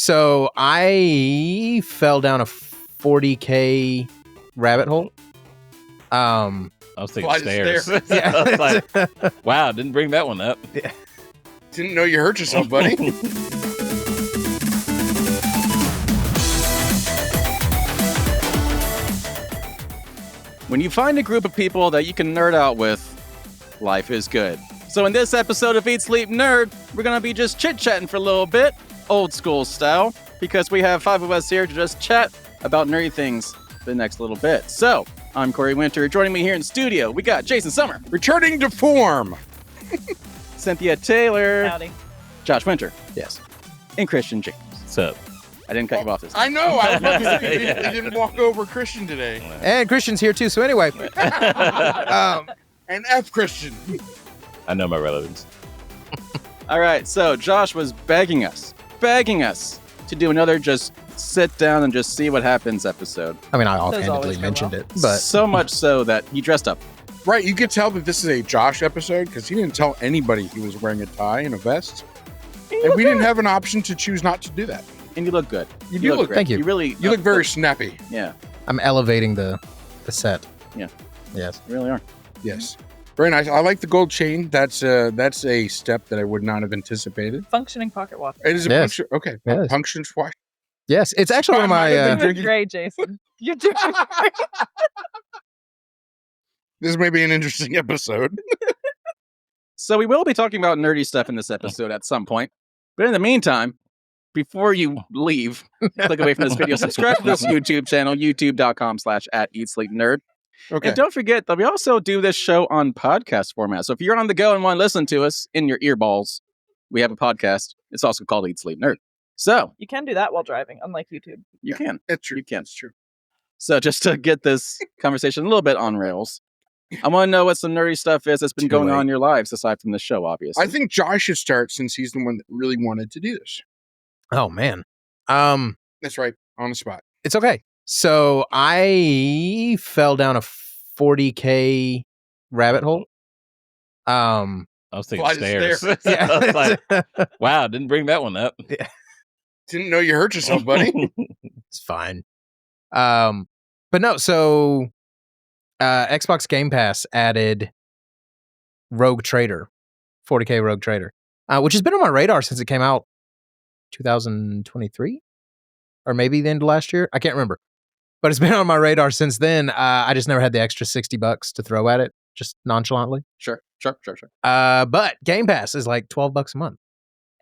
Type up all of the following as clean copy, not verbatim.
So I fell down a 40K rabbit hole. I was thinking stairs. Yeah. I was like, wow, didn't bring that one up. Yeah. Didn't know you hurt yourself, buddy. When you find a group of people that you can nerd out with, life is good. So in this episode of Eat, Sleep, Nerd, we're going to be just chit-chatting for a little bit, old school style, because we have 5 of us here to just chat about nerdy things for the next little bit. So, I'm Corey Winter. Joining me here in studio, we got Jason Summer. Returning to form. Cynthia Taylor. Howdy. Josh Winter. Yes. And Christian James. What's up? I didn't cut you off this I time. know. I was about to say, they didn't walk over Christian today. And Christian's here too. So anyway, And F Christian. I know my relatives. All right, so Josh was begging us to do another just sit down and just see what happens episode. I mean, I Those offhandedly always go mentioned well. it, but So much so that he dressed up. Right, you could tell that this is a Josh episode because he didn't tell anybody he was wearing a tie and a vest. And we didn't have an option to choose not to do that. And you look good. You do look great. Thank you. You really You look very snappy. Yeah, I'm elevating the set. Yeah. Yes. you really are. Yes. Very nice. I like the gold chain. That's a step that I would not have anticipated. Functioning pocket watch. It is a Yes. puncture. Okay. Yes. Puncture swash. Yes. It's actually one of my. You're Drinking- doing great, Jason. You're doing great. This may be an interesting episode. So we will be talking about nerdy stuff in this episode at some point. But in the meantime, before you leave, click away from this video, subscribe to this YouTube channel, youtube.com/@eatsleepnerd. Okay. And don't forget that we also do this show on podcast format. So if you're on the go and want to listen to us in your earballs, we have a podcast. It's also called Eat, Sleep, Nerd. So You can do that while driving, unlike YouTube. you can. It's true. You can. It's true. So just to get this conversation a little bit on rails, I want to know what some nerdy stuff is that's been Too going late. on in your lives aside from the show, obviously. I think Josh should start since he's the one that really wanted to do this. Oh man. That's right. On the spot. It's okay. So I fell down a 40K rabbit hole. I was thinking Flight of stairs. stairs. I was like, wow, didn't bring that one up. Didn't know you hurt yourself, buddy. It's fine. But no, so Xbox Game Pass added Rogue Trader, 40K Rogue Trader, which has been on my radar since it came out 2023 or maybe the end of last year. I can't remember, but it's been on my radar since then. I just never had the extra $60 to throw at it, just nonchalantly. Sure. But Game Pass is like $12 a month,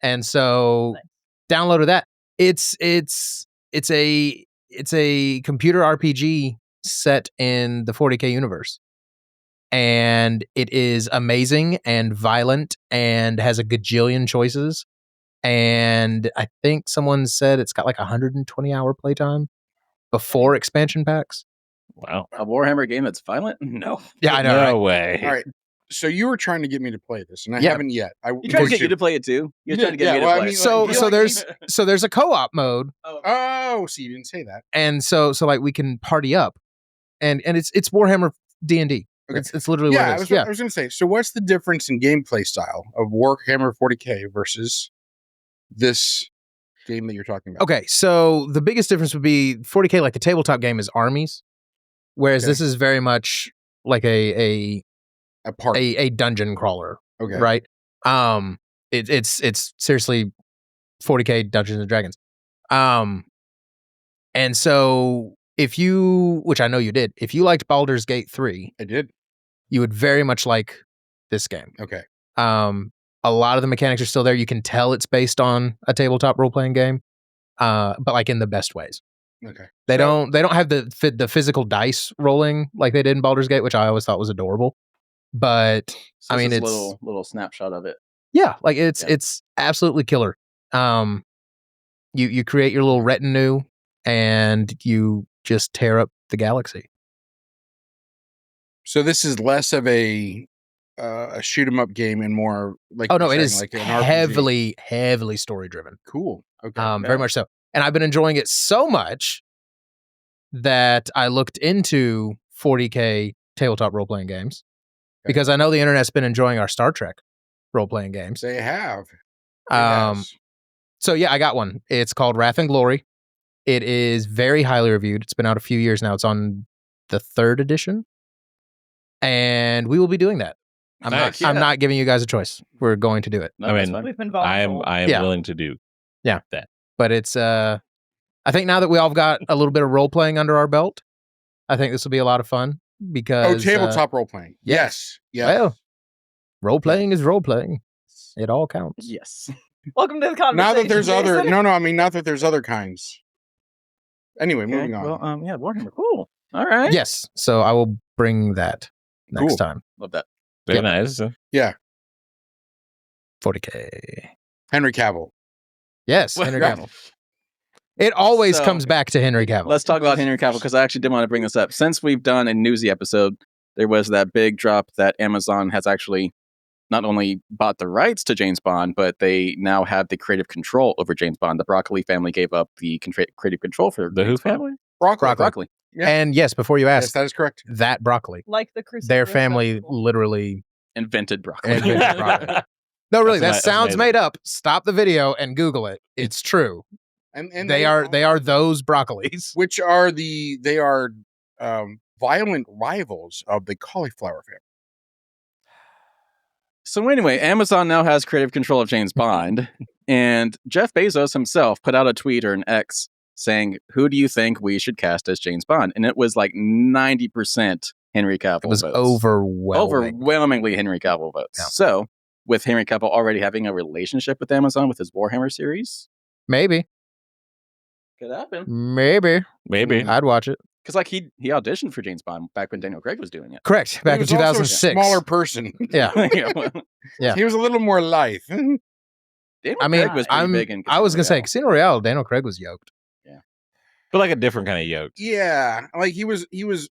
and so downloaded that. It's a computer RPG set in the 40K universe, and it is amazing and violent and has a gajillion choices. And I think someone said it's got like 120-hour playtime before expansion packs. Wow. A Warhammer game that's violent? No. Yeah, I know. No Right? way. All right. So you were trying to get me to play this, and I Yeah. haven't yet. You tried to get you to play it too? You tried to get me to well, I play mean, it. So like, so you there's so there's a co-op mode, Oh, see, you didn't say that. and so like we can party up, and it's Warhammer D&D. Okay. It's literally Yeah, what it is. I was going to say. So, what's the difference in gameplay style of Warhammer 40K versus this game that you're talking about? Okay, so the biggest difference would be 40K, like the tabletop game, is armies, whereas Okay. this is very much like a Apart. dungeon crawler, Okay. right? It's seriously 40K Dungeons and Dragons. And so if you, which I know you did, if you liked Baldur's Gate 3, I did. you would very much like this game. Okay. A lot of the mechanics are still there. You can tell it's based on a tabletop role-playing game, but like in the best ways. Okay. They So- don't have the physical dice rolling like they did in Baldur's Gate, which I always thought was adorable. But So I mean, this it's little snapshot of it. yeah, like it's Yeah. it's absolutely killer. You create your little retinue and you just tear up the galaxy. So this is less of a shoot 'em up game and more like Oh no, you're it saying, is like an RPG. heavily story driven. Cool. Okay. Very much so. And I've been enjoying it so much that I looked into 40K tabletop role playing games because I know the internet's been enjoying our Star Trek role playing games. They have. It Um, has. So yeah, I got one. It's called Wrath and Glory. It is very highly reviewed. It's been out a few years now. It's on the 3rd edition. And we will be doing that. I'm not giving you guys a choice. We're going to do it. No, I that's mean, fine. We've been I volatile. am Yeah. willing to do. But it's I think now that we all got a little bit of role playing under our belt, I think this will be a lot of fun because tabletop role playing. Yes. Well, role playing is role playing. It all counts. Yes. Welcome to the conversation. Now that there's other Jason. I mean not that there's other kinds. Anyway, moving on. Well, Warhammer. Cool. All right. Yes. So I will bring that next Cool. time. Love that. Very Yep. nice. 40K. Henry Cavill. Yes, Henry Cavill. It always So, comes back to Henry Cavill. Let's talk about Henry Cavill because I actually did want to bring this up. Since we've done a Newsy episode, there was that big drop that Amazon has actually not only bought the rights to James Bond, but they now have the creative control over James Bond. The Broccoli family gave up the creative control for The Who James Bond. family? Broccoli. Yeah. And yes, before you Yes, ask, that is correct. that broccoli, Like the Crusader. their family literally. Invented broccoli. Invented broccoli. No, really, That's that sounds amazing. made up. Stop the video and Google it. It's true. And They are those broccolis. which are they are violent rivals of the cauliflower family. So anyway, Amazon now has creative control of James Bond, and Jeff Bezos himself put out a tweet or an X saying, "Who do you think we should cast as James Bond?" And it was like 90% Henry Cavill It was votes. overwhelming. Overwhelmingly Henry Cavill votes. Yeah. So, with Henry Cavill already having a relationship with Amazon with his Warhammer series, Maybe. could happen. Maybe. Maybe. I'd watch it. Because like he auditioned for James Bond back when Daniel Craig was doing it. Correct. Back in He was also a 2006. smaller person. Yeah. Yeah. Yeah. He was a little more lithe. Daniel I mean, Craig was pretty big in I was going to say, Casino Casino Royale, Daniel Craig was yoked. But like a different kind of yoked. Yeah, like he was He was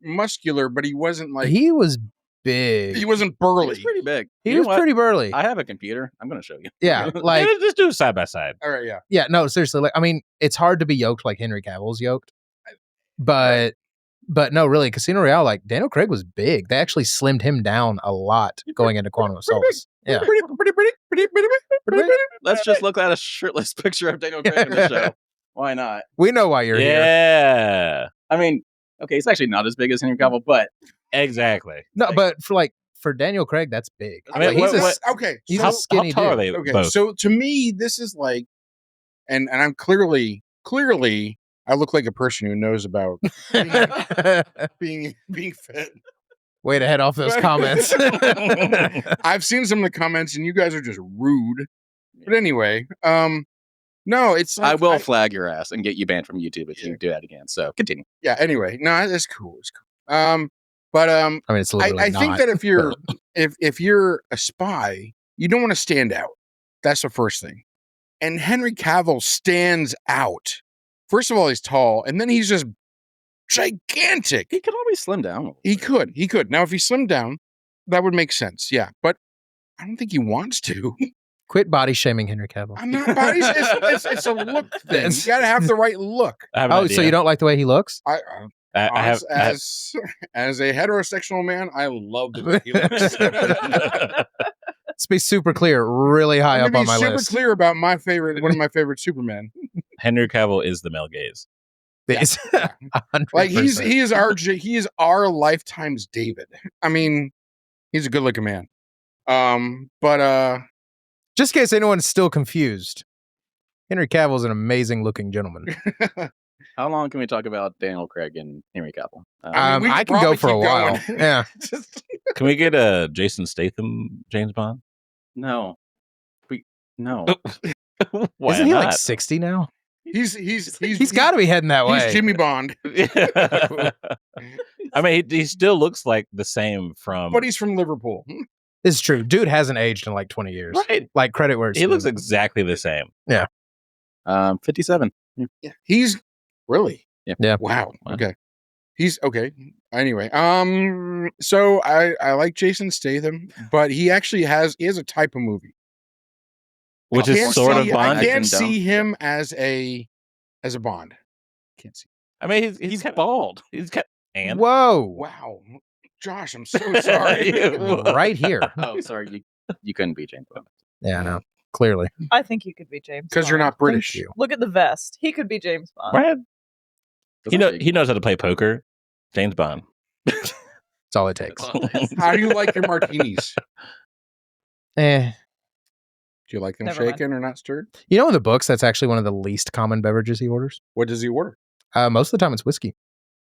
muscular, but he wasn't like he was big. he wasn't Royale. burly. He was pretty big. He You know was what? pretty burly. I have a computer. I'm going to show you. Yeah, like Just do it side by side. All right, yeah. yeah, no, seriously. Like, I mean, it's hard to be yoked like Henry Cavill's yoked, but no, really, Casino Royale, like Daniel Craig was big. They actually slimmed him down a lot going into Quantum of Solace. Yeah, Pretty. Let's just look at a shirtless picture of Daniel Craig in the show. Why not? we know why you're here. Yeah. I mean, okay, he's actually not as big as Henry Cavill, but Exactly. No, but for Daniel Craig, that's big. I mean, Like, what- Okay, he's so, a skinny how tall are dude. they okay. both? So to me, this is like, and I'm clearly, I look like a person who knows about being fit. Way to head off those comments. I've seen some of the comments, and you guys are just rude. But anyway, no, it's like, I will flag your ass and get you banned from YouTube if you do that again. So continue. Yeah. Anyway, no, it's cool. It's cool. But I mean, it's literally I think not. that if you're if you're a spy, you don't want to stand out. That's the first thing. And Henry Cavill stands out. First of all, he's tall, and then he's just gigantic. He could always slim down. He could. Now, if he slimmed down, that would make sense. Yeah, but I don't think he wants to. Quit body shaming Henry Cavill. I'm not. It's a look thing. You gotta have the right look. I have an Oh, so idea. you don't like the way he looks? I I have. as a heterosexual man, I love the way he looks. Let's be super clear, really high I'm up gonna on be my super list. clear about one of my favorite Supermen. Henry Cavill is the male gaze. These- 100%. Like he is our lifetime's David. I mean, he's a good looking man. But just in case anyone's still confused, Henry Cavill's an amazing looking gentleman. How long can we talk about Daniel Craig and Henry Cavill? mean, we I could can go probably for a keep while. going. Yeah. Can we get a Jason Statham James Bond? No. No. Why Isn't he not? like 60 now? he's Got to be heading that way. He's Jimmy Bond, I mean, he still looks like the same from. but he's from Liverpool. It's true. Dude hasn't aged in like 20 years. right. Like credit where it's He looks due. exactly the same. 57. Yeah, he's really. Yeah. Wow. Wow. Okay. He's okay. Anyway, so I like Jason Statham, but he actually has a type of movie. Which I is can't sort of see- Bond. I can't Condone. see him as a Bond. Can't see. I mean, He's bald. He's got and Whoa. Wow, Josh, I'm so sorry. Right here. Oh, sorry. You couldn't be James Bond. Yeah, no. Clearly. I think he could be James. Because you're Bond. not British. you. Look at the vest. He could be James Bond. Right? That's He knows how to play poker. James Bond. That's all it takes. How do you like your martinis? Eh. Do you like them Never mind. shaken or not stirred? You know, in the books, that's actually one of the least common beverages he orders. What does he order? Most of the time, it's whiskey.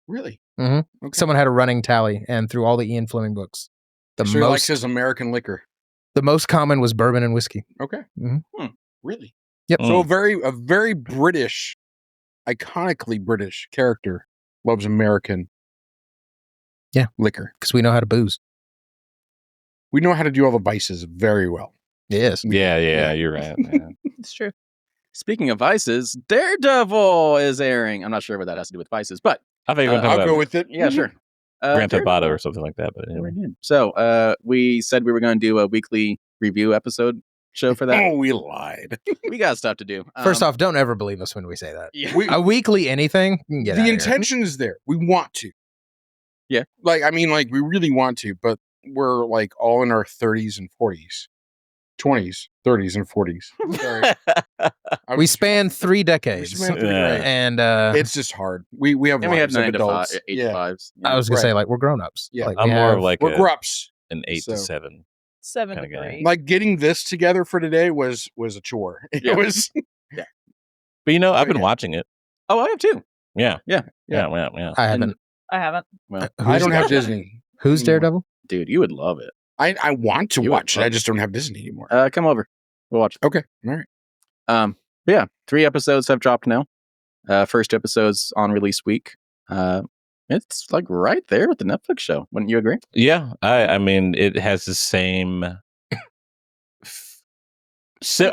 Really? Mhm. Okay. Someone had a running tally, and through all the Ian Fleming books, so he likes his American liquor. the most common was bourbon and whiskey. Okay. Mhm. Really? Yep. So a very British, iconically British character loves American liquor. Because we know how to booze. We know how to do all the vices very well. Yes. Yeah, you're right. Yeah. It's true. Speaking of vices, Daredevil is airing. I'm not sure what that has to do with vices, but I think we're I'll talking go about with it. yeah, sure. Grand Theft Auto Daredevil. or something like that. But anyway. So we said we were going to do a weekly review episode show for that. Oh, we lied. We got stuff to do. First off, don't ever believe us when we say that. yeah. A weekly anything, you can get The outta here. intention is there. We want to. Yeah. Like, I mean, like, we really want to, but we're like all in our 30s and 40s. 20s, 30s, and 40s. Sorry. I We was- span 3 we decades. span three Yeah. decades. And It's just hard. We have and we have lives like 9 to 5, adults. 8 to Yeah. 5s. I was going Right. to say, like, we're grown-ups. Yeah. Like, I'm we more have- of like We're grups. an 8 So- to 7. 7 Kinda to guy. 3. Like getting this together for today was a chore. It Yeah. was. But you know, I've been yeah. watching it. Oh, I have too. Yeah. Yeah. I haven't. I haven't. Well, I don't have Daredevil? Disney. Who's anymore. Daredevil? dude, you would love it. I want to You would watch it. love I it. just don't have Disney anymore. Come over. We'll watch. Okay. All right. But yeah, 3 episodes have dropped now. First 2 episodes on release week. It's like right there with the Netflix show. Wouldn't you agree? Yeah. I mean, it has the same, I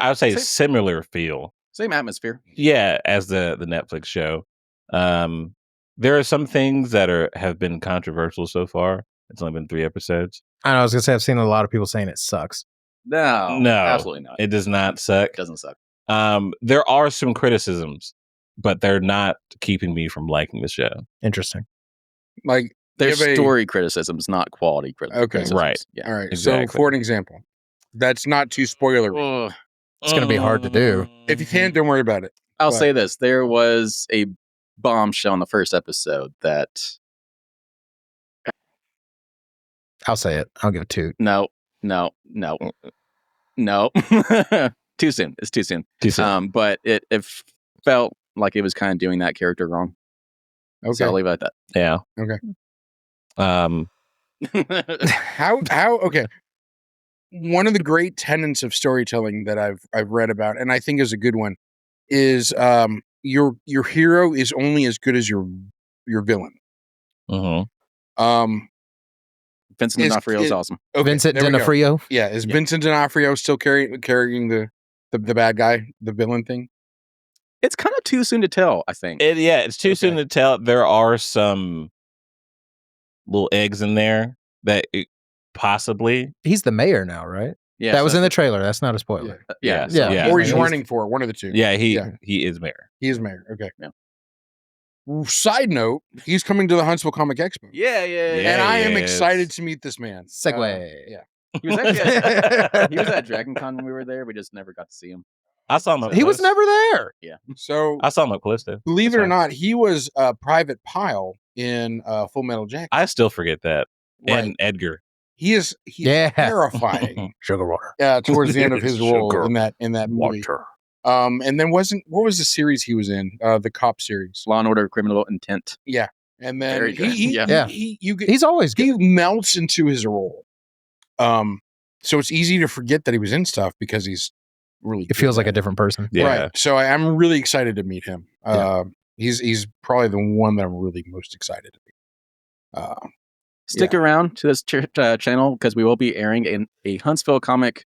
would say Same- similar feel. Same atmosphere. Yeah, as the Netflix show. There are some things that have been controversial so far. It's only been 3 episodes. I know, I was going to say, I've seen a lot of people saying it sucks. No, absolutely not. It does not suck. It doesn't suck. There are some criticisms, but they're not keeping me from liking the show. Interesting. Like, There's give a- story criticisms, not quality criticisms. Right. Yeah. all right. Exactly. So, for an example, that's not too spoiler. Ugh. It's gonna be hard to do. If you can't, don't worry about it. I'll But- say this: there was a bombshell in the first episode that I'll say it. I'll give it 2. no. Too soon. It's too soon. Too soon. But it felt like it was kind of doing that character wrong. Okay. So I'll leave it at Yeah. Okay. that. How? Okay. One of the great tenets of storytelling that I've read about, and I think is a good one, is your hero is only as good as your villain. Mhm. Vincent Is- D'Onofrio is is- awesome. Okay, Vincent there we go. D'Onofrio. Yeah, is Yeah. Vincent D'Onofrio still carrying the bad guy, the villain thing? It's kind of too soon to tell, I think. It's too soon Okay. to tell. There are some little eggs in there that possibly. He's the mayor now, right? Yeah, that was so- in the trailer. That's not a spoiler. Yeah. Yeah. Yeah. Or he's he's- running for it, one of the two. Yeah, Yeah. he is mayor. He is mayor. Okay. Yeah. Side note: he's coming to the Huntsville Comic Expo, Yeah. and I am Yes. excited to meet this man. Segue. Yeah. He was actually he was at Dragon Con when we were there. We just never got to see him. I saw him up He was close. never there. So I saw him up close though. believe it That's or not, he was Private Pile in Full Metal Jacket. I still forget that. Right. And Edgar. He's Yeah. terrifying Sugar water. towards the end of his role Sugar in that movie. And then what was the series he was in? The cop series. Law and Order: Criminal Intent. Yeah. And then Very good. he Yeah. He's always good. he melts into his role. So it's easy to forget that he was in stuff because he's really It feels good like a at it. different person. Yeah. Right. So I'm really excited to meet him. Yeah. He's probably the one that I'm really most excited to meet. Stick around to this channel because we will be airing a Huntsville Comic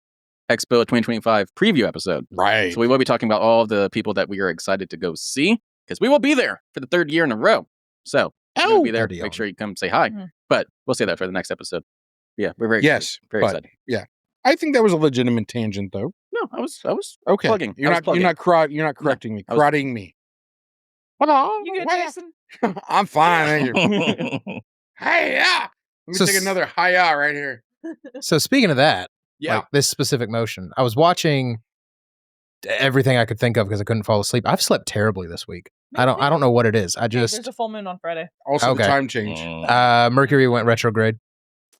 Expo 2025 preview episode. Right. So we will be talking about all of the people that we are excited to go see because we will be there for the 3rd year in a row. So if you're gonna be there. Party Make on. sure you come say hi. Mhm. But we'll say that for the next episode. Yeah, we're very Yes, very but- excited. I think that was a legitimate tangent, though. No, I was Okay. plugging. You're I was not plugging. you're not correcting me. I was- Correcting me. Hello. You good, What? Jason? I'm fine. Thank you. Hey, yeah. Let me So take s- another hi-ya right here. So speaking of that, Yeah. like this specific motion, I was watching everything I could think of because I couldn't fall asleep. I've slept terribly this week. I don't know what it is. I Hey, just there's a full moon on Friday. Also, the Okay. time change. Mercury went retrograde.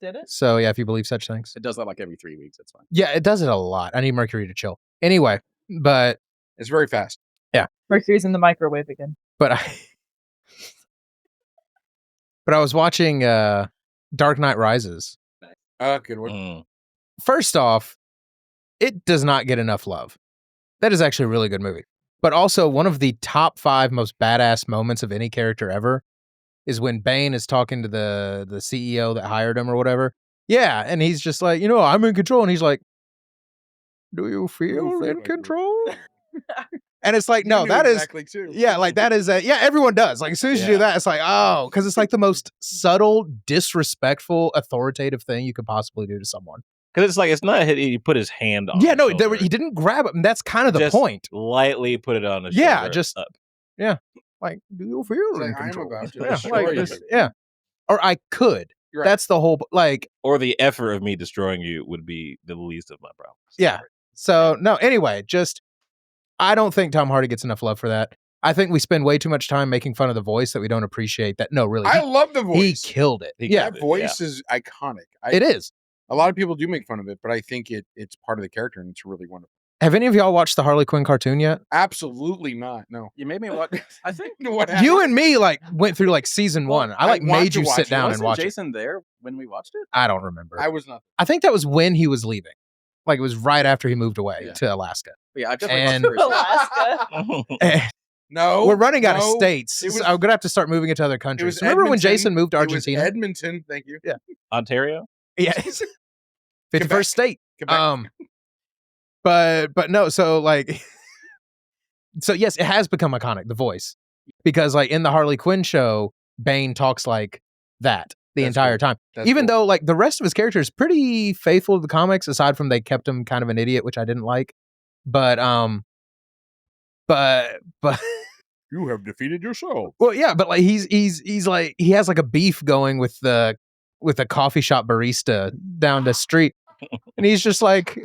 Did it? So yeah, if you believe such things. It does that like every 3 weeks. That's fine. Yeah, it does it a lot. I need Mercury to chill. Anyway, but It's very fast. Mercury's in the microwave again. but I was watching Dark Knight Rises. Good one. Mm. First off, it does not get enough love. That is actually a really good movie. But also one of the top 5 most badass moments of any character ever is when Bane is talking to the CEO that hired him or whatever. Yeah, and he's just like, I'm in control. And he's like, do you feel in control? And it's like, no, that is exactly too. yeah, like that is everyone does. Like as soon as you do that, it's like, oh, because it's like the most subtle, disrespectful, authoritative thing you could possibly do to someone. Because it's like, it's not he put his hand on Yeah, his no, shoulder. he didn't grab it. And that's kind of the Just point. lightly put it on his Yeah, shoulder. just- up. Like, do you feel It's in like, I'm control? about to Yeah, destroy like you. this- yeah. Or I could. You're right. That's the whole like. Or the effort of me destroying you would be the least of my problems. Yeah. So no. Anyway, just I don't think Tom Hardy gets enough love for that. I think we spend way too much time making fun of the voice that we don't appreciate. That no, really, I love the he voice. killed it. He Yeah, killed That voice is iconic. it is. A lot of people do make fun of it, but I think it's part of the character and it's really wonderful. Have any of y'all watched the Harley Quinn cartoon yet? Absolutely not. No. You made me watch. I think What happened? You and me like went through like season Well, one. I like I want made to you watch sit it. down and wasn't watch it. Jason there when we watched it. I don't remember. I was not. I think that was when he was leaving. Like it was right after he moved away Yeah. to Alaska. But yeah, I definitely And- watched it. Alaska. No. We're running out of no. states. It was- so I'm gonna have to start moving it to other It countries. was Remember when Edmonton. Jason moved to It was Argentina? Edmonton. Thank you. Ontario? Yeah. 51st state. Quebec. But no, so like so yes, it has become iconic, the voice. Because like in the Harley Quinn show, Bane talks like that the That's entire cool. time. That's Even cool. though like the rest of his character is pretty faithful to the comics, aside from they kept him kind of an idiot, which I didn't like. But You have defeated yourself. well, yeah, but like he's like he has like a beef going with the coffee shop barista down the street, and he's just like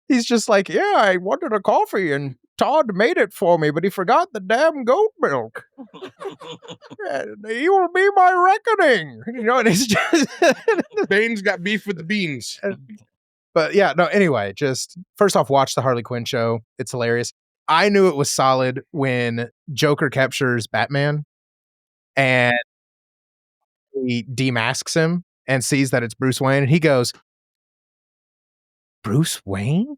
yeah, I wanted a coffee and Todd made it for me, but he forgot the damn goat milk. He will be my reckoning, and it's just. Bane's got beef with the beans. But yeah, no, anyway, just first off, watch the Harley Quinn show. It's hilarious. I knew it was solid when Joker captures Batman and he demasks him and sees that it's Bruce Wayne. And he goes, Bruce Wayne?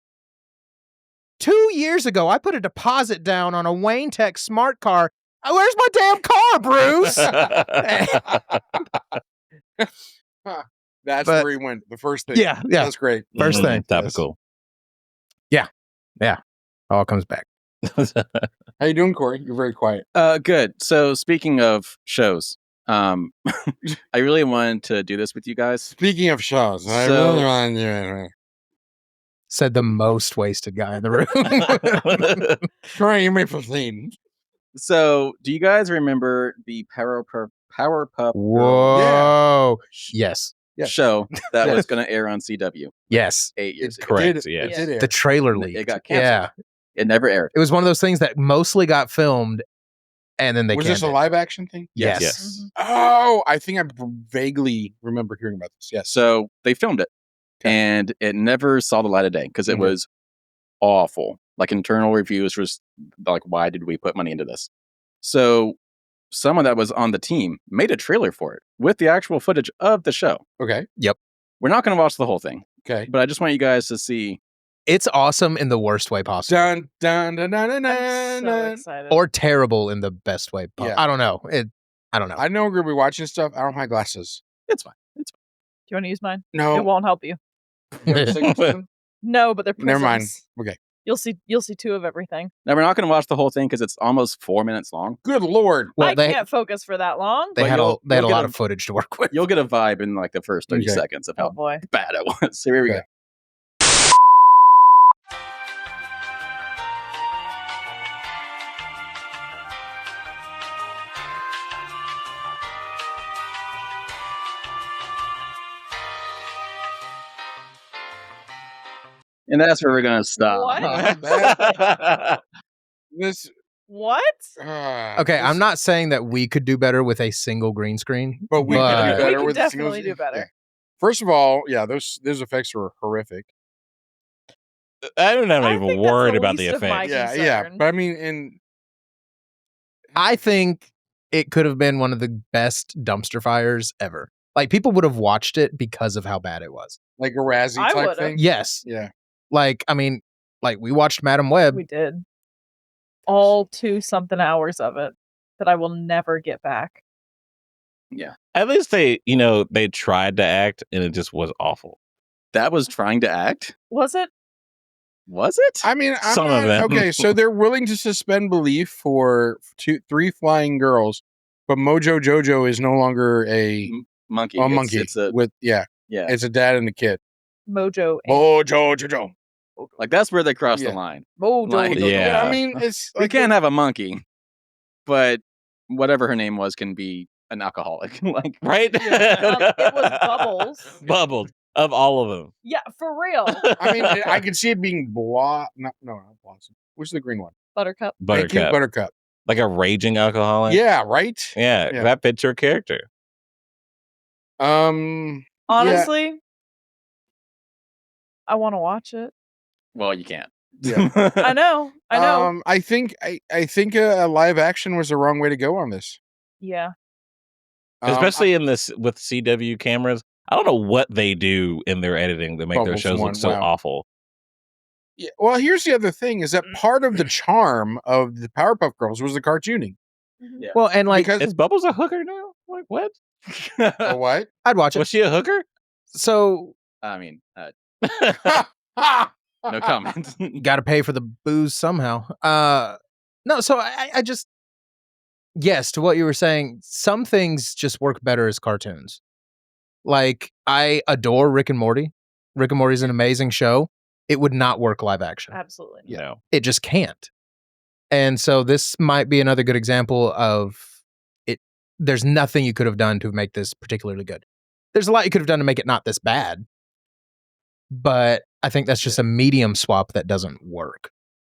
2 years ago, I put a deposit down on a Wayne Tech smart car. Where's my damn car, Bruce? That's But- where he went. The first thing. yeah. That's great. First Mhm, thing. Topical. All comes back. How you doing, Corey? You're very quiet. Good. So speaking of shows, I really wanted to do this with you guys. Speaking of shows, I So- really want to do it. Said the most wasted guy in the room. Corey, you may proceed. So, do you guys remember the Powerpuff Girl Whoa. Yes. Yes. show that Yes. was going to air on CW Yes. 8 years ago? Correct, Did- yes. Did it? The trailer It leaked. got Yeah. canceled. It never aired. It was one of those things that mostly got filmed and then they Was canned this a it. live action thing? Yes. Yes. Oh, I think I vaguely remember hearing about this. Yes. So they filmed it, Okay. and it never saw the light of day because it Mhm. was awful. Like internal reviews was like, why did we put money into this? So someone that was on the team made a trailer for it with the actual footage of the show. Okay. We're not going to watch the whole thing, Okay. but I just want you guys to see. It's awesome in the worst way possible. Dun dun dun dun dun I'm dun. so dun. excited. Or terrible in the best way. Yeah. I don't know. I don't know. I know we're gonna be watching stuff. I don't have my glasses. It's fine. do you want to use mine? It No. won't help you. You have a signal system? No, but they're prisms. Never mind. Okay. You'll see 2 of everything. Now we're not going to watch the whole thing because it's almost 4 minutes long. Good Lord. Well, I they can't focus for that long. they but had a you'll they had a get lot a- of footage to work with. You'll get a vibe in like the first 30 Okay. seconds of Oh how boy. bad it was. So here we Okay. go. And that's where we're going to stop. What? This What? Okay, I'm not saying that we could do better with a single green screen, but we could but- do better We could with definitely do better. Yeah. First of all, yeah, those effects were horrific. I'm not I even think that's worried the about the least of my effects. Yeah. concern. But I mean, and I think it could have been one of the best dumpster fires ever. Like, people would have watched it because of how bad it was. like a Razzie I type would've. thing. Yes. Yeah. Like, I mean, like, we watched Madam Web. We did. All 2-something hours of it that I will never get back. At least they tried to act, and it just was awful. That was trying to act? Was it? Was it? I mean, I'm Some of not, them. okay, so they're willing to suspend belief for 3 flying girls, but Mojo Jojo is no longer a Monkey. monkey. It's a, with yeah. it's a dad and a kid. Mojo. Mojo Jojo. Like, that's where they crossed Yeah. the line. Mojo. Like- Yeah. I mean, it's We like can't have a monkey, but whatever her name was can be an alcoholic. Like, Right? It was Bubbles. Bubbles. Of all of them. Yeah, for real. I mean, I can see it being not Blossom. What's the green one? Buttercup. Thank you, Buttercup. Buttercup. Like a raging alcoholic. Yeah, right? Yeah, Yeah. that fits your character. Honestly, I want to watch it. well, you can't. Yeah. I know. I think a live action was the wrong way to go on this. Yeah. Especially in this with CW cameras. I don't know what they do in their editing to make their Bubbles shows one, look so wow. awful. Yeah, well, here's the other thing: is that part of the charm of the Powerpuff Girls was the cartooning. Yeah. Well, and like, Because Is Bubbles a hooker now? Like what? oh, what? I'd watch it. Was she a hooker? So, I mean, Ha! no comment. got to pay for the booze somehow. No, so I just, yes, to what you were saying, some things just work better as cartoons. Like, I adore Rick and Morty. Rick and Morty is an amazing show. It would not work live action. Absolutely. Yeah. No. It just can't. And so this might be another good example of it. There's nothing you could have done to make this particularly good. There's a lot you could have done to make it not this bad. But I think that's just a medium swap that doesn't work.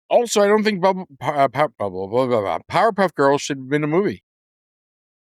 Also, I don't think Powerpuff Girls should have been a movie.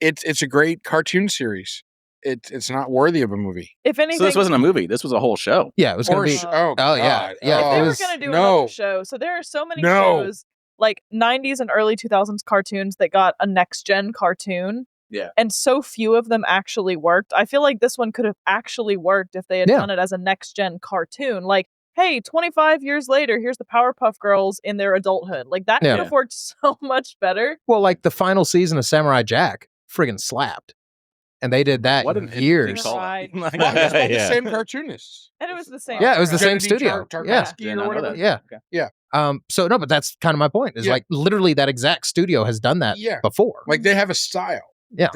It's a great cartoon series. It's not worthy of a movie. If anything, So this wasn't a movie. This was a whole show. Yeah, it was going to be. Oh, Oh, yeah. God. Yeah, if it they were was- going to do no. another show, so there are so many No. shows like 90s and early 2000s cartoons that got a next gen cartoon. Yeah. And so few of them actually worked. I feel like this one could have actually worked if they had Yeah. done it as a next gen cartoon. Like, hey, 25 years later, here's the Powerpuff Girls in their adulthood. Like, that Yeah. could have worked so much better. Well, like the final season of Samurai Jack friggin' slapped. And they did that What in an years. interesting call. Right. Well, it's all the Yeah. same cartoonists. And it was the same. Yeah, it was the same Kennedy studio. Tarkovsky Yeah. or Did not know whatever. that. Yeah. Okay. Yeah. So no, but that's kind of my point. Is Yeah. like literally that exact studio has done that Yeah. before. Like they have a style Yeah.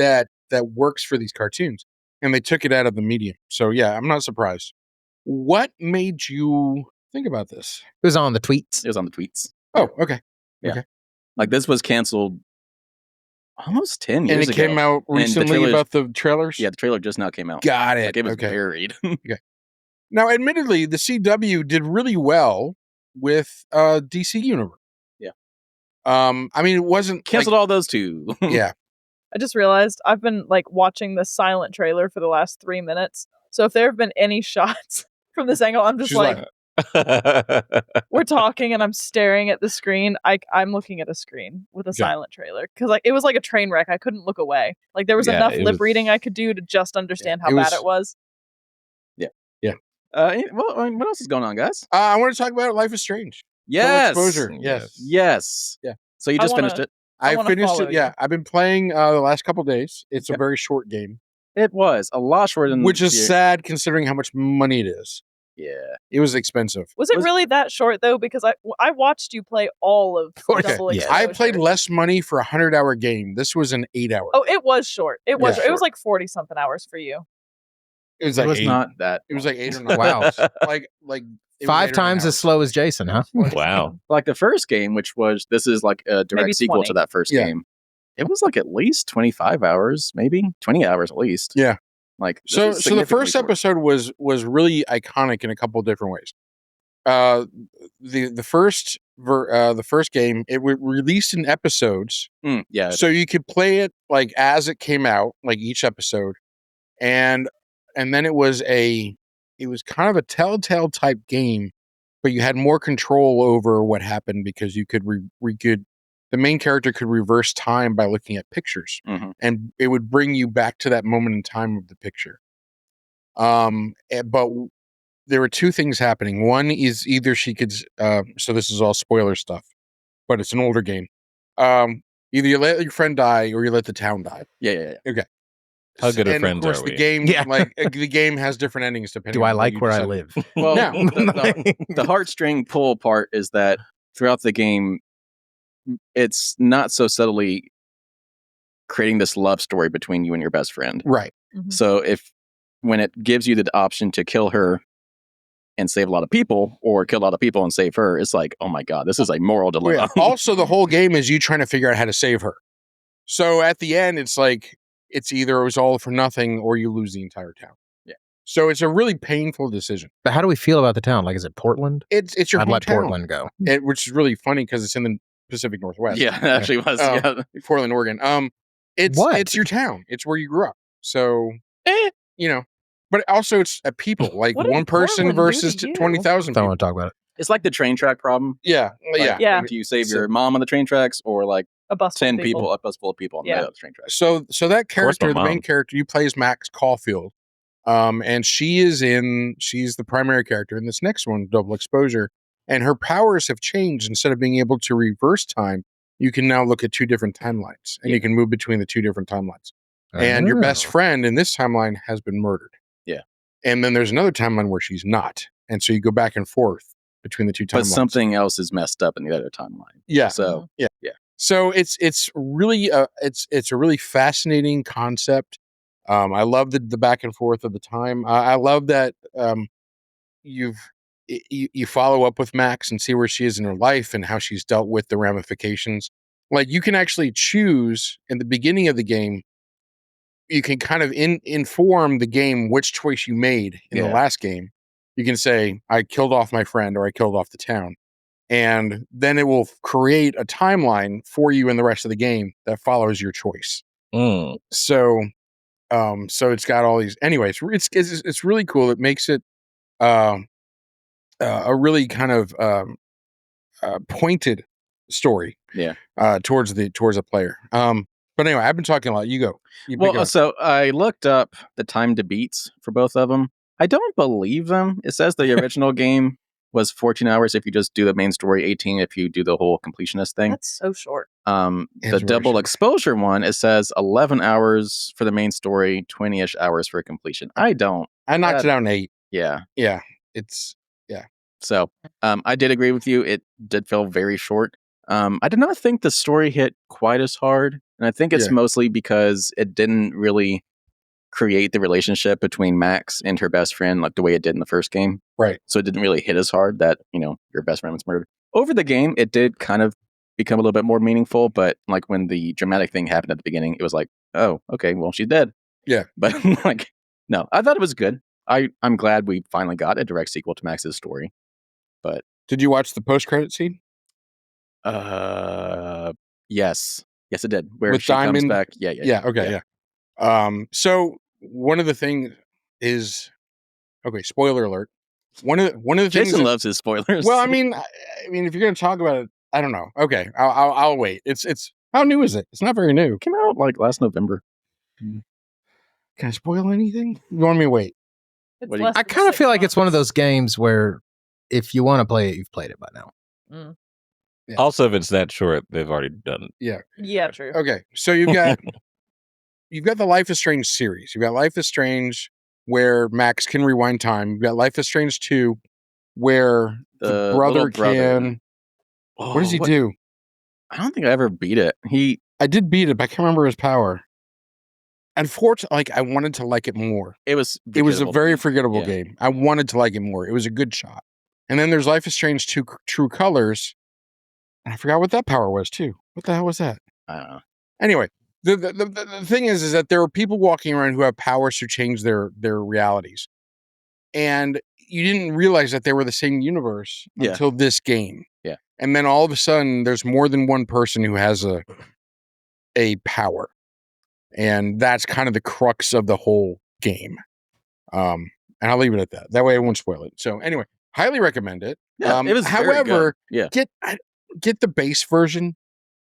that works for these cartoons, and they took it out of the medium. So yeah, I'm not surprised. What made you think about this? It was on the tweets. It was on the tweets. Oh, okay. Like, this was canceled almost 10 years And ago. it came out the recently trailers- about the trailers. Yeah, the trailer just now came out. Got it. Like, it was okay. buried. Now, admittedly, the CW did really well with DC Universe. Yeah. I mean, it wasn't Canceled all those two. Like, yeah. I just realized I've been like watching the silent trailer for the last 3 minutes. So if there have been any shots from this angle, I'm just She's like, like- we're talking and I'm staring at the screen. I'm looking at a screen with a Yeah. silent trailer because like it was like a train wreck. I couldn't look away. Like there was Yeah, enough it lip was- reading I could do to just understand how it bad was- it was. Well, I mean, what else is going on, guys? I want to talk about Life is Strange. Yes. Full exposure. Yes. Yes. Yeah. So you I just wanna- finished it. I I wanna finished follow it. Yeah. you. I've been playing the last couple days. It's a Yep. very short game, It was a lot shorter than which is the- sad considering how much money it is. Yeah. It was expensive. Was it Was- really that short though? Because I watched you play all of Okay. Double Yeah. Exposure. I played less money for a 100-hour game. This was an 8-hour. Oh, it was short. It was. Yeah. It was like 40 something hours for you. It was It like was 8. not that. It was like 8 or 9. Wow. like it was 5 8 or 9 times as hours. slow as Jason, huh? Wow. Like the first game, which was this is like a direct Maybe sequel 20. to that first Yeah. game. It was like at least 25 hours, maybe 20 hours at least. Yeah. Like this So is the significantly first shorter. episode was really iconic in a couple different ways. the first game, it was released in episodes. Yeah. So you could play it like as it came out, like each episode, and then it was kind of a Telltale type game, but you had more control over what happened because you could the main character could reverse time by looking at pictures, and it would bring you back to that moment in time of the picture. But there were two things happening. One is either she could, so this is all spoiler stuff, but it's an older game. Either you let your friend die or you let the town die. Yeah. Okay. How good of and friends of course, are we? the game, Yeah. the game has different endings depending. Do I on what like you where I decide. live? Well, Now- the heartstring pull part is that throughout the game, it's not so subtly creating this love story between you and your best friend. Right. So when it gives you the option to kill her and save a lot of people, or kill a lot of people and save her, it's like, oh my God, this is a moral Well, dilemma. yeah. Also, the whole game is you trying to figure out how to save her. So at the end, it's like it's either it was all for nothing or you lose the entire town. Yeah. So it's a really painful decision. But how do we feel about the town? Like, is it Portland? It's your I'd let hometown. Portland go. Which is really funny because it's in the Pacific Northwest. Yeah, it actually was. Um, Yeah. Portland, Oregon. What? It's your town. It's where you grew up. So Eh. you know, but also it's a people, like What did one person Portland do versus to you? 20,000 Don't people. want to talk about it. It's like the train track problem. Yeah, Like, Yeah. Do you save So- your mom on the train tracks, or like A bus full 10 of people, a bus full of people on Yeah. the train tracks? So that course character, my the main mom. character, you play as Max Caulfield, and she's the primary character in this next one, Double Exposure, and her powers have changed. Instead of being able to reverse time, you can now look at two different timelines, and you can move between the two different timelines. And your best Oh. friend in this timeline has been murdered. Yeah. And then there's another timeline where she's not, and so you go back and forth between the two timelines. But something else is messed up in the other timeline. Yeah. So So it's really it's a really fascinating concept. I love the back and forth of the time. I love that you follow up with Max and see where she is in her life and how she's dealt with the ramifications. Like you can actually choose in the beginning of the game. You can kind of inform the game which choice you made in the Yeah. last game. You can say, I killed off my friend or I killed off the town. And then it will create a timeline for you in the rest of the game that follows your choice. Mm. So it's got all these. Anyways, it's really cool. It makes it a really kind of pointed story. Yeah. Towards the player. But anyway, I've been talking a lot. You go. You pick it well, up. so I looked up the time to beats for both of them. I don't believe them. It says the original game was 14 hours if you just do the main story, 18 if you do the whole completionist thing. That's so short. It's The very double short. exposure one, it says 11 hours for the main story, 20-ish hours for completion. I knocked it out in 8. Yeah. Yeah, it's So I did agree with you. It did feel very short. I did not think the story hit quite as hard. And I think it's Yeah. mostly because it didn't really create the relationship between Max and her best friend like the way it did in the first game. right. So it didn't really hit as hard that, your best friend was murdered. Over the game, it did kind of become a little bit more meaningful. But like when the dramatic thing happened at the beginning, it was like, oh, okay, well, she's dead. Yeah. But like, no, I thought it was good. I'm glad we finally got a direct sequel to Max's story. Did you watch the post-credit scene Yes, it did. Where with she comes Diamond? back. Yeah. Okay. Yeah. So one of the things is, okay. Spoiler alert. One of the things. Jason loves his spoilers. Well, I mean, if you're going to talk about it, I don't know. Okay, I'll wait. It's how new is it? It's not very new. it came out like last November. Can I spoil anything? You want me to wait? It's What do you- less I than kind of 6 feel like it's one of months. those games where if you want to play it, you've played it by now. Yeah. Also, if it's that short, they've already done it. Yeah, true. Okay, so you've got the Life is Strange series. You've got Life is Strange where Max can rewind time. You've got Life is Strange 2 where the The brother little brother. can. What does he do? I don't think I ever beat it. I did beat it, but I can't remember his power. Unfortunately, like I wanted to like it more. It was. It was a forgettable. very forgettable Yeah. game. I wanted to like it more. It was a good shot. And then there's Life is Strange 2 True Colors. And I forgot what that power was too. What the hell was that? I don't know. Anyway, the thing is that there are people walking around who have powers to change their realities. And you didn't realize that they were the same universe Yeah. until this game. Yeah. And then all of a sudden, there's more than one person who has a power, and that's kind of the crux of the whole game. And I'll leave it at that. That way, I won't spoil it. So anyway, highly recommend it. Yeah, it was very however, good. Yeah. get the base version.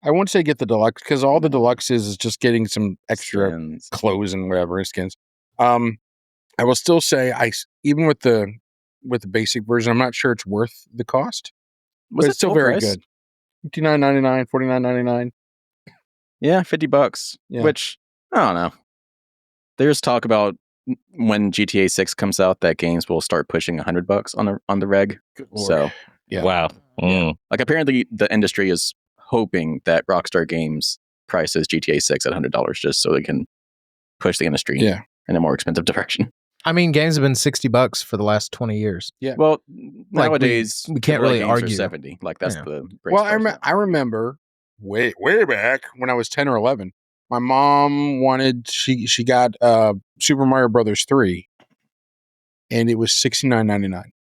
I won't say get the deluxe because all the deluxe is just getting some extra Skins. clothes and whatever skins. I will still say even with the basic version, I'm not sure it's worth the cost. Was But it it's still full very price? good. $59.99, $49.99. Yeah, $50. Yeah. Which I don't know. There's talk about when GTA 6 comes out that games will start pushing $100 on the reg. Good Lord. So Yeah. Wow. Mm. like apparently the industry is hoping that Rockstar Games prices GTA 6 at $100 just so they can push the industry Yeah. in a more expensive direction. I mean, games have been $60 for the last 20 years. Yeah. Well, Like, nowadays we can't AAA really games are argue. 70. Like that's Yeah. the race Well, bar. I remember way back when I was 10 or 11, my mom wanted she got Super Mario Brothers 3, and it was $69.99.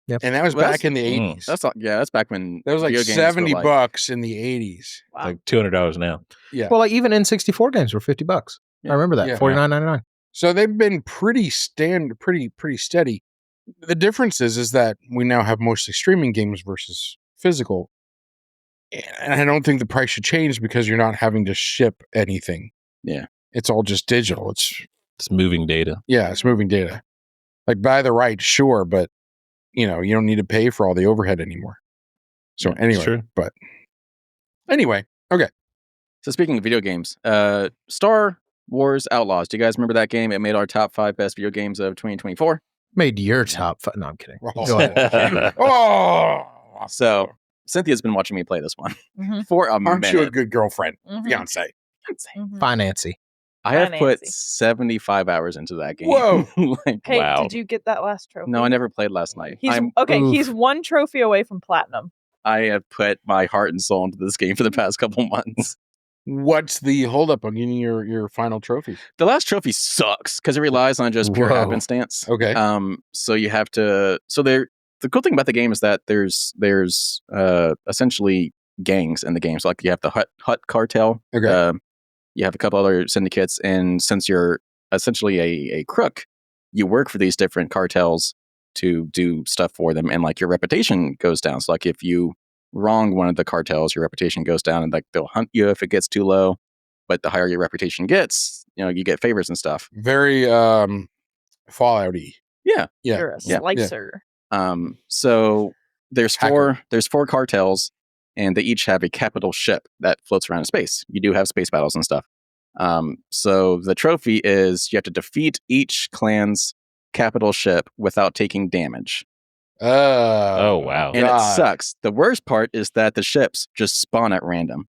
Yep. And that was Well, back in the mm, 80s. That's back when That was like video games were $70 like- in the 80s. Wow. Like $200 now. Yeah. Well, like even N64 games were $50. Yeah. I remember that. Yeah. $49.99. So they've been pretty steady. The difference is that we now have mostly streaming games versus physical. And I don't think the price should change because you're not having to ship anything. Yeah. It's all just digital. It's moving data. It's moving data. Like buy the right, sure, but you don't need to pay for all the overhead anymore. So anyway, true. but anyway, okay. So speaking of video games, Star Wars Outlaws. Do you guys remember that game? It made our top 5 best video games of 2024. Made your top 5. No, I'm kidding. Oh. Go ahead. Oh, So Cynthia's been watching me play this one Mhm. for a aren't minute. you a good girlfriend, Mhm. fiance? Mhm. Financy. I have put Nancy. 75 hours into that game. Whoa. Like, Hey, Wow. did you get that last trophy? no, I never played last night. He's Oof. He's one trophy away from platinum. I have put my heart and soul into this game for the past couple months. What's the holdup on getting your final trophy? The last trophy sucks because it relies on just pure Whoa. happenstance. Okay. So you have to. So the cool thing about the game is that there's essentially gangs in the game. So like you have the Hut cartel. Okay. You have a couple other syndicates, and since you're essentially a crook, you work for these different cartels to do stuff for them, and like your reputation goes down. So like if you wrong one of the cartels, your reputation goes down, and like they'll hunt you if it gets too low. But the higher your reputation gets, you get favors and stuff. Very Fallout-y. Yeah. Yeah. You're a Yeah. slicer. So there's Hacker. four cartels, and they each have a capital ship that floats around in space. You do have space battles and stuff. So the trophy is you have to defeat each clan's capital ship without taking damage. Oh, wow. And it sucks. The worst part is that the ships just spawn at random.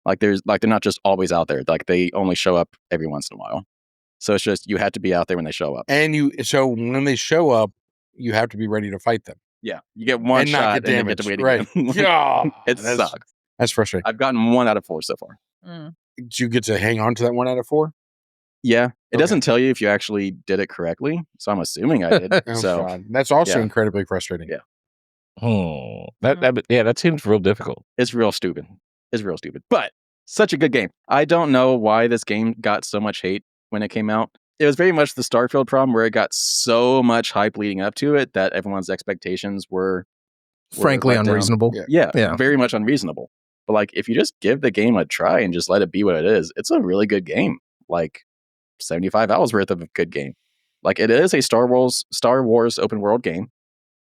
Like they're not just always out there. Like they only show up every once in a while. So it's just you have to be out there when they show up. And so when they show up, you have to be ready to fight them. Yeah, you get one And not shot get and then you get to wait damaged. again. Yeah. It That's- sucks. That's frustrating. I've gotten 1 out of 4 so far. Mm. Did you get to hang on to that 1 out of 4? Yeah, it Okay. doesn't tell you if you actually did it correctly, so I'm assuming I did. Oh, so God. That's also yeah. incredibly frustrating. Yeah. That seems real difficult. it's real stupid. But such a good game. I don't know why this game got so much hate when it came out. It was very much the Starfield problem where it got so much hype leading up to it that everyone's expectations were Frankly, let down. unreasonable. Yeah. Yeah, Yeah. very much unreasonable. But like, if you just give the game a try and just let it be what it is, it's a really good game. Like 75 hours worth of a good game. Like it is a Star Wars open world game.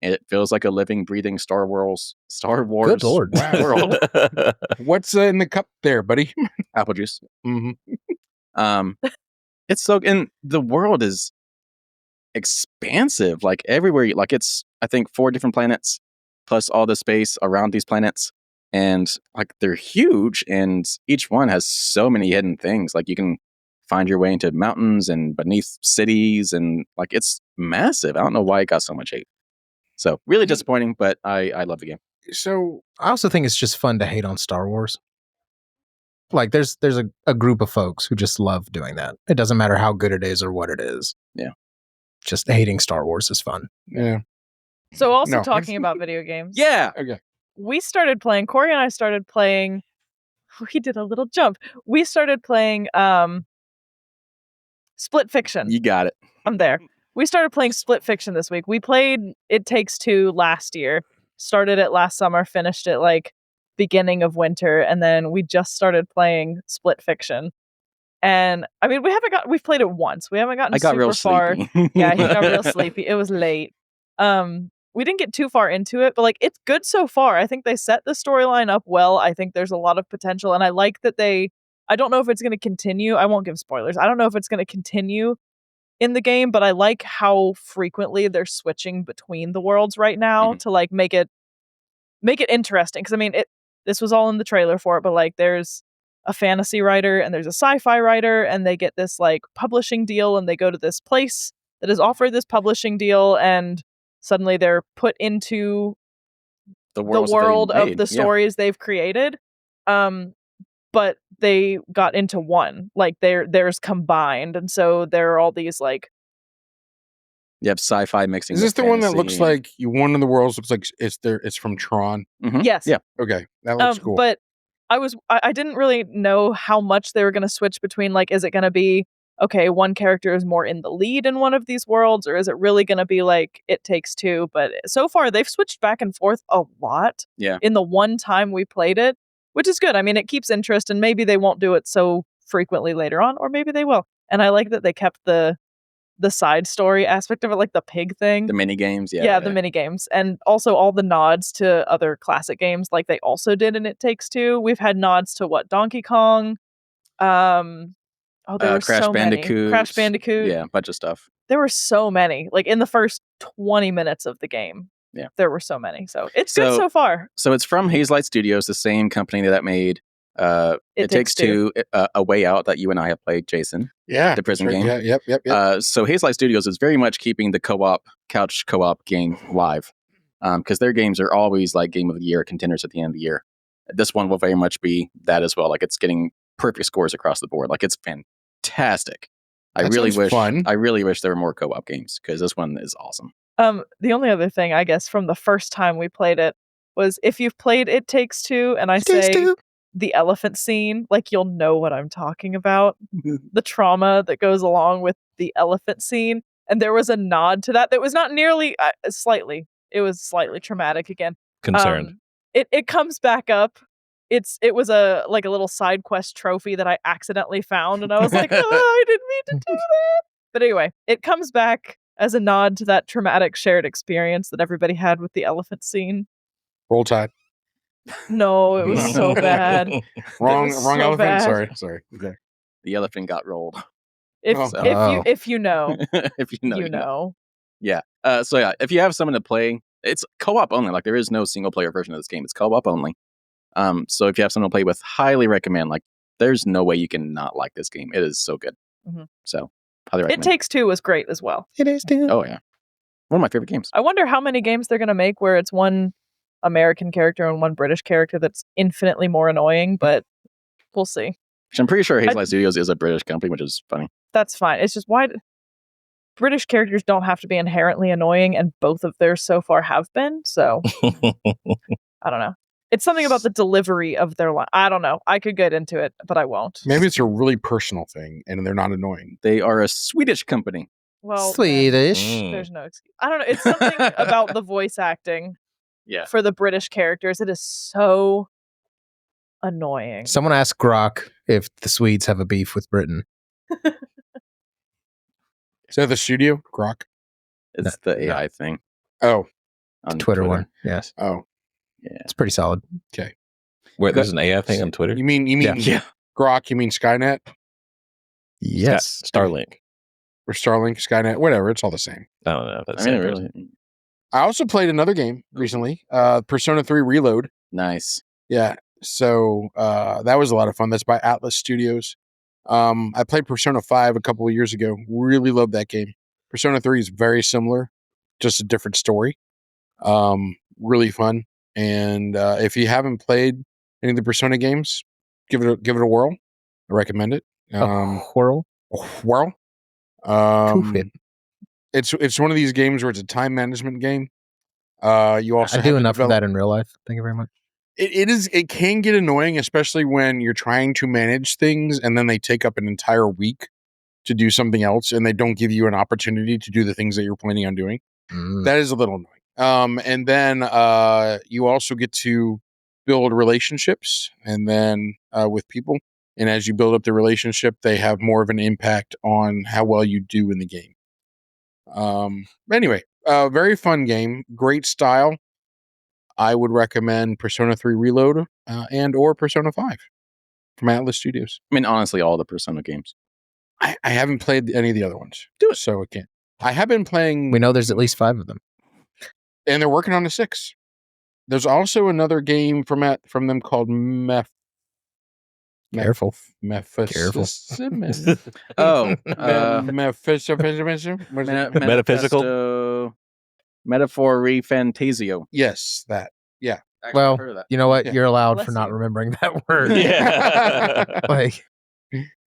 And it feels like a living, breathing Star Wars Good Lord. world. What's in the cup there, buddy? Apple juice. hmm It's so, and the world is expansive. Like everywhere, like it's I think 4 different planets plus all the space around these planets, and like they're huge, and each one has so many hidden things. Like you can find your way into mountains and beneath cities, and like it's massive. I don't know why it got so much hate. So really disappointing, but I love the game. So I also think it's just fun to hate on Star Wars. Like there's a group of folks who just love doing that. It doesn't matter how good it is or what it is. Yeah. just hating Star Wars is fun. Yeah. So also No. talking about video games. Yeah. Okay. We started playing, Corey and I started playing, we did a little jump. We started playing Split Fiction. You got it. I'm there. We started playing Split Fiction this week. We played It Takes Two last year. Started it last summer, finished it like beginning of winter, and then we just started playing Split Fiction. And I mean, we've played it once. We haven't gotten I got super real far. sleepy. Yeah, he got real sleepy. It was late. We didn't get too far into it, but like it's good so far. I think they set the storyline up well. I think there's a lot of potential, and I like that I don't know if it's going to continue. I won't give spoilers. I don't know if it's going to continue in the game, but I like how frequently they're switching between the worlds right now to like make it interesting. Because I mean, this was all in the trailer for it, but like there's a fantasy writer and there's a sci-fi writer, and they get this like publishing deal, and they go to this place that is offered this publishing deal, and suddenly they're put into the world of the stories they've created. But they got into one, like there's combined, and so there are all these like. You have sci-fi mixing. Is this with the one that fantasy looks like one of the worlds looks like it's from Tron? Yes. Yeah. Okay, that looks cool. But I didn't really know how much they were going to switch between. Like, is it going to be okay? One character is more in the lead in one of these worlds, or is it really going to be like It Takes Two? But so far, they've switched back and forth a lot. Yeah. In the one time we played it, which is good. I mean, it keeps interest, and maybe they won't do it so frequently later on, or maybe they will. And I like that they kept the side story aspect of it, like the pig thing. The mini games, Yeah, the mini games. And also all the nods to other classic games like they also did in It Takes Two. We've had nods to Donkey Kong. There were Crash so Bandicoot. many. Crash Bandicoot. Yeah, a bunch of stuff. There were so many. Like in the first 20 minutes of the game. Yeah. There were so many. So it's good so far. So it's from Hazelight Studios, the same company that made It Takes Two, A Way Out, that you and I have played, Jason. Yeah, the prison right. game. Yeah, yep. So Hazelight Studios is very much keeping the couch co-op game live, because their games are always like Game of the Year contenders at the end of the year. This one will very much be that as well. Like it's getting perfect scores across the board. Like it's fantastic. I really wish there were more co-op games, because this one is awesome. The only other thing, I guess, from the first time we played it was if you've played It Takes Two, and I say the elephant scene, like you'll know what I'm talking about. The trauma that goes along with the elephant scene. And there was a nod to that was not nearly, slightly. It was slightly traumatic again. Concerned. It comes back up. It was a little side quest trophy that I accidentally found, and I was like, I didn't mean to do that. But anyway, it comes back as a nod to that traumatic shared experience that everybody had with the elephant scene. Roll Tide. No, it was so bad. Wrong so elephant. bad. Sorry. Okay. The elephant got rolled. If you know, if you know, you know. Yeah. So yeah, if you have someone to play, it's co-op only. Like there is no single player version of this game. It's co-op only. So if you have someone to play with, highly recommend. Like there's no way you can not like this game. It is so good. Mm-hmm. So highly recommend. It Takes Two was great as well. It is too. Oh yeah, one of my favorite games. I wonder how many games they're gonna make where it's one American character and one British character that's infinitely more annoying, but we'll see. Which I'm pretty sure Hazelight Studios is a British company, which is funny. That's fine. It's just why British characters don't have to be inherently annoying, and both of theirs so far have been. So I don't know. It's something about the delivery of their line. I don't know. I could get into it, but I won't. Maybe it's a really personal thing, and they're not annoying. They are a Swedish company. Well, Swedish. There's no excuse. I don't know. It's something about the voice acting. Yeah. For the British characters, it is so annoying. Someone asked Grok if the Swedes have a beef with Britain. Is that the studio? Grok? It's the AI thing. Oh. On Twitter one. Yes. Oh. Yeah. It's pretty solid. Okay. Wait, there's an AI thing on Twitter? You mean Yeah. Grok, you mean Skynet? Yes. Starlink. Or Starlink, Skynet, whatever. It's all the same. I don't know. That's I mean, really I also played another game recently, Persona 3 Reload. nice. Yeah. So that was a lot of fun. That's by Atlas Studios. I played Persona 5 a couple of years ago. Really loved that game. Persona 3 is very similar, just a different story. Really fun. And if you haven't played any of the Persona games, give it a whirl. I recommend it. Whirl. Whirl. Poof it. It's one of these games where it's a time management game. You also I do enough of that in real life. Thank you very much. It can get annoying, especially when you're trying to manage things and then they take up an entire week to do something else and they don't give you an opportunity to do the things that you're planning on doing. That is a little annoying. And then you also get to build relationships and then with people. And as you build up the relationship, they have more of an impact on how well you do in the game. Anyway, very fun game, great style. I would recommend Persona 3 Reload and or Persona 5 from Atlas Studios. I mean, honestly, all the Persona games. I haven't played any of the other ones. Do it. So again, I have been playing. We know there's at least 5 of them. And they're working on a 6. There's also another game from them called Careful. Oh, Metaphysical? Metaphor Fantasio. Yes, that. Yeah. Actually, I've heard of Well, that. you know what? Yeah. You're allowed Bless for not you. remembering that word. Yeah. Like,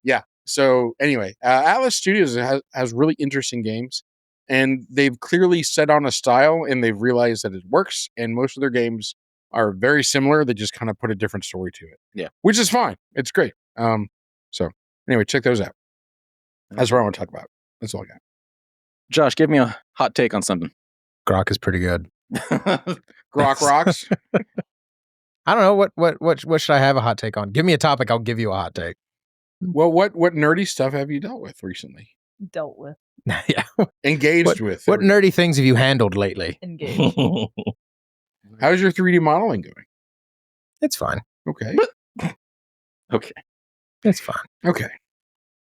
Yeah. So anyway, Atlas Studios has really interesting games, and they've clearly set on a style, and they've realized that it works. And most of their games are very similar. They just kind of put a different story to it. Yeah. Which is fine. It's great. So anyway, check those out. That's what I want to talk about. That's all I got. Josh, give me a hot take on something. Grok is pretty good. Grok rocks. I don't know what should I have a hot take on? Give me a topic, I'll give you a hot take. Well, what nerdy stuff have you dealt with recently? Dealt with. Yeah. Engaged with? What nerdy things have you handled lately? Engaged. How's your 3D modeling going? It's fine. Okay. Okay. It's fine. Okay.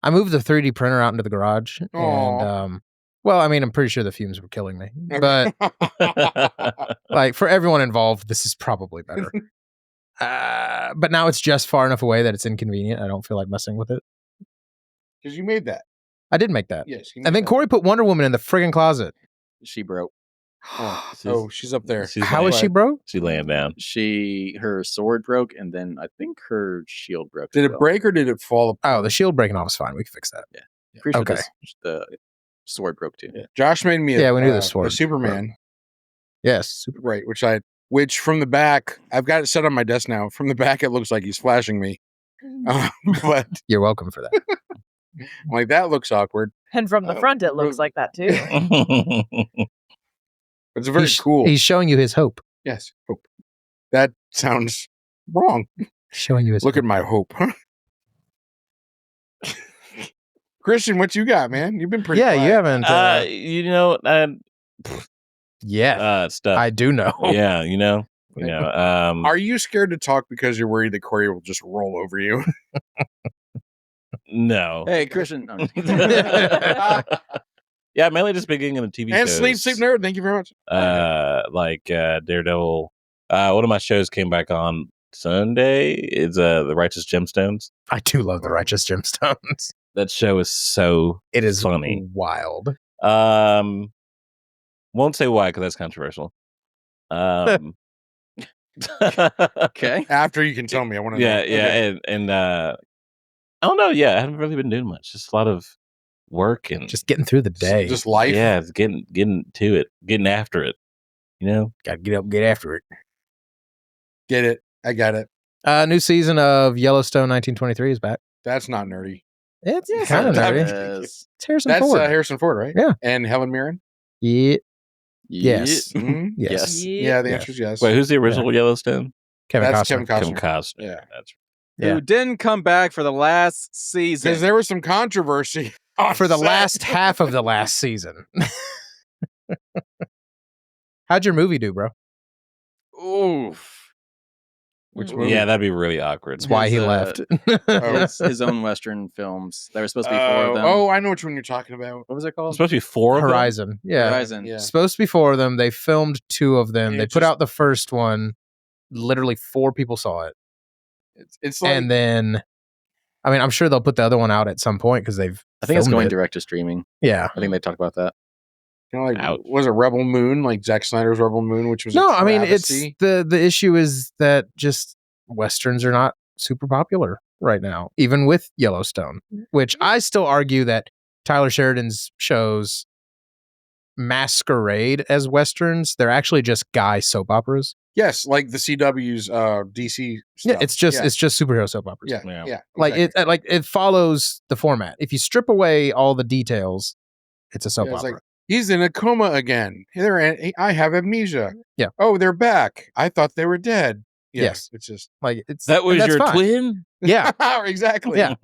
I moved the 3D printer out into the garage, Aw. and well, I mean, I'm pretty sure the fumes were killing me, but like for everyone involved, this is probably better. But now it's just far enough away that it's inconvenient. I don't feel like messing with it. Because you made that. I did make that, Yes. and then Corey put Wonder Woman in the friggin' closet. She broke. Oh, she's up there. How is she, bro? She laying down. Her sword broke, and then I think her shield broke. Did as it well. break or did it fall apart? Oh, the shield breaking off is fine. We can fix that. Pretty sure Okay. the sword broke too. Yeah. Josh made me Yeah, we knew the sword a Superman. Yes. Right, which from the back, I've got it set on my desk now. From the back, it looks like he's flashing me. But You're welcome for that. I'm like, that looks awkward. And from the front, it looks like that too. It's very cool. He's showing you his hope. Yes, hope. That sounds wrong. Showing you his Look hope. at my hope. Christian, what you got, man? You've been pretty Yeah, quiet. you haven't. You know, Yeah, stuff. I do know. Yeah, you know. Are you scared to talk because you're worried that Corey will just roll over you? No. Hey, Christian. No. Yeah, mainly just been getting into TV And shows. sleep nerd. Thank you very much. Like Daredevil. One of my shows came back on Sunday. It's The Righteous Gemstones. I do love the Righteous Gemstones. That show is so It is funny. wild. Won't say why because that's controversial. Okay. After you can tell me, I want to Yeah, know. yeah, and I don't know. Yeah, I haven't really been doing much. Just a lot of work and Just getting through the day. Just life. yeah, it's getting to it, getting after it. You know, Gotta get up and get after it. Get it. I got it. New season of Yellowstone 1923 is back. That's not nerdy. It's Yes, kind of that nerdy. is- Yes. It's Harrison That's Ford. Harrison Ford, right? Yeah. And Helen Mirren? Yeah. Yes. Mhm. Yes. Yeah, the Yes. answer is yes. wait, who's the original Yellowstone? Kevin That's Costner. Kevin Costner. Kevin Costner. Yeah. That's Yeah. Who didn't come back for the last season? Because there was some controversy For the set. last half of the last season. How'd your movie do, bro? Oof. Which Mm. movie? yeah, that'd be really awkward. That's why he His, left. His own Western films. There were supposed to be 4 of them. Oh, I know which one you're talking about. What was it It's called? supposed to be 4 of them? Horizon. Yeah. Horizon. Yeah. Supposed to be 4 of them. They filmed 2 of them. Yeah, They it's put just- out the first one. Literally 4 people saw it. It's like And then, I mean, I'm sure they'll put the other one out at some point because they've I think it's filmed going it. direct to streaming. Yeah. I think they talked about that. like Ouch. was it Rebel Moon, like Zack Snyder's Rebel Moon, which was No, a I mean, it's travesty? the issue is that just Westerns are not super popular right now, even with Yellowstone, which I still argue that Tyler Sheridan's shows masquerade as westerns. They're actually just guy soap operas. Yes, like the CW's DC stuff. Yeah, it's just superhero soap operas. Yeah. Like exactly. it follows the format. If you strip away all the details, it's a soap Yeah, it's opera. like, he's in a coma again. I have amnesia. Yeah. Oh, they're back. I thought they were dead. Yeah, Yes. It's just Like it's That was that's your fine. twin? Yeah. exactly. Yeah.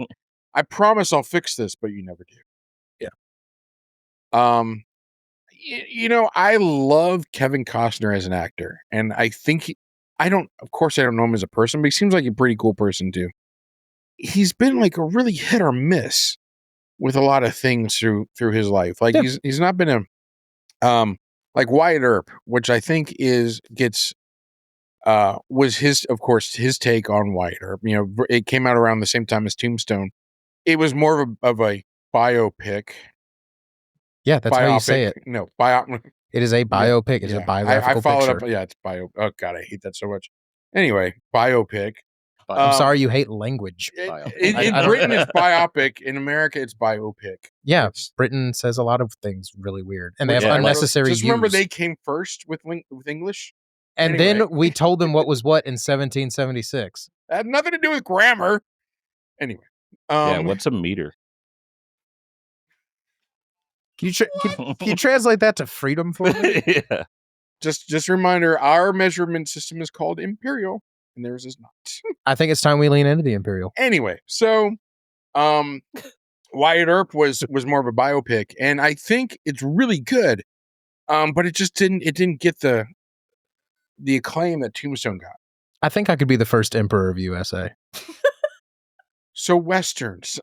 I promise I'll fix this, but you never do. Yeah. I love Kevin Costner as an actor, and I think of course I don't know him as a person, but he seems like a pretty cool person too. He's been like a really hit or miss with a lot of things through his life. Like he's not been like Wyatt Earp, which I think was his take on Wyatt Earp. It came out around the same time as Tombstone. It was more of a biopic. Yeah, that's how you say it. No, It is a biopic. It's a biographical I followed picture. up. Yeah, it's bio. Oh God, I hate that so much. Anyway, biopic. I'm sorry you hate language. In Britain, it's biopic. In America, it's biopic. Yeah, Britain says a lot of things really weird, and they have Yeah, unnecessary Just remember, use. they came first with English, and anyway. then we told them what was what in 1776. It had nothing to do with grammar. Anyway, What's a meter? Can you translate that to freedom for me? Yeah. just a reminder, our measurement system is called imperial, and theirs is not. I think it's time we lean into the imperial. Anyway, so Wyatt Earp was more of a biopic, and I think it's really good. But it just didn't get the acclaim that Tombstone got. I think I could be the first emperor of USA. So westerns.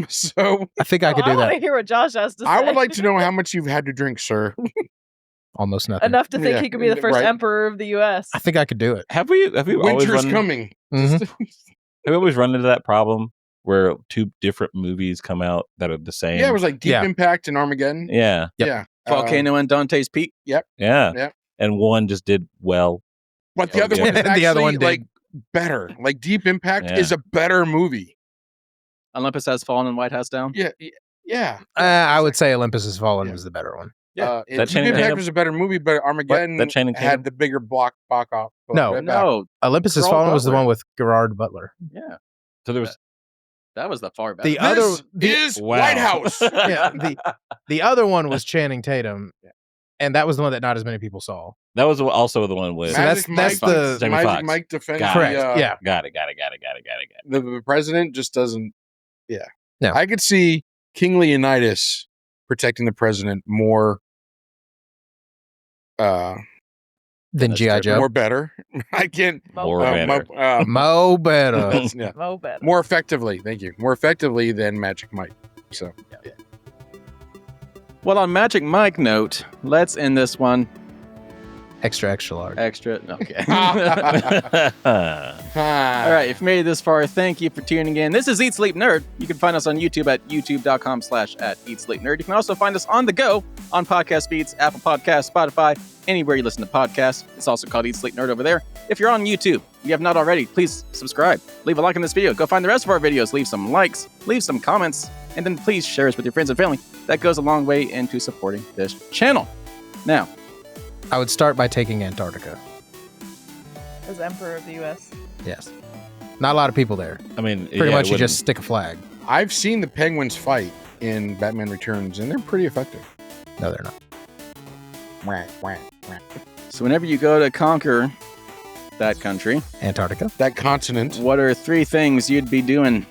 So I think I could do I want to that. hear what Josh has to say. I would like to know how much you've had to drink, sir. Almost nothing. Enough to think Yeah, he could be the first right. emperor of the U.S. I think I could do it. Have we always Winter's run, coming. Mhm. have we always run into that problem where two different movies come out that are the same? Yeah, it was like Deep Yeah. Impact and Armageddon. Yeah. Yep. Yeah. Volcano and Dante's Peak. Yeah. Yeah. And one just did well. But the Oh, other yeah. one is actually The other one did. like better. Like Deep Impact Yeah. is a better movie. Olympus Has Fallen and White House Down. Yeah. I would say Olympus Has Fallen Yeah. was the better one. Yeah. Deep Channing Impact Tatum? was a better movie, but Armageddon That Channing Tatum? had the bigger box off. No. No, Olympus Has Gerard Fallen was the Butler. one with Gerard Butler. yeah, So there was that was the far better. The This is Wow. White House. Yeah, the other one was Channing Tatum, and that was the one that not as many people saw. that was also the one with So that's the- Jamie Magic Foxx. Mike defends Got Correct. the, Yeah. Got it. the president just doesn't. Yeah. No. I could see King Leonidas protecting the president more. Then That's G.I. true. Joe. More better. I can't. More better. Mo better. Yeah. Mo better. More effectively. Thank you. More effectively than Magic Mike. So Well, on Magic Mike note, let's end this one Extra large. extra. Okay. all All right, if you made it this far, thank you for tuning in. This is Eat Sleep Nerd. You can find us on YouTube at youtube.com/@EatSleepNerd. You can also find us on the go on Podcast Beats, Apple Podcasts, Spotify, anywhere you listen to podcasts. It's also called Eat Sleep Nerd over there. If you're on YouTube, if you have not already, please subscribe. Leave a like on this video. Go find the rest of our videos. Leave some likes, leave some comments, and then please share us with your friends and family. That goes a long way into supporting this channel. Now, I would start by taking Antarctica. As emperor of the U.S. Yes. Not a lot of people there. I mean, Pretty much you just stick a flag. I've seen the Penguins fight in Batman Returns, and they're pretty effective. No, they're not. Whack, whack, whack. so whenever you go to conquer that country, Antarctica. That continent. what are 3 things you'd be doing?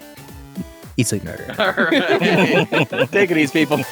Eat, sleep, nerd. All right. Take it easy, people.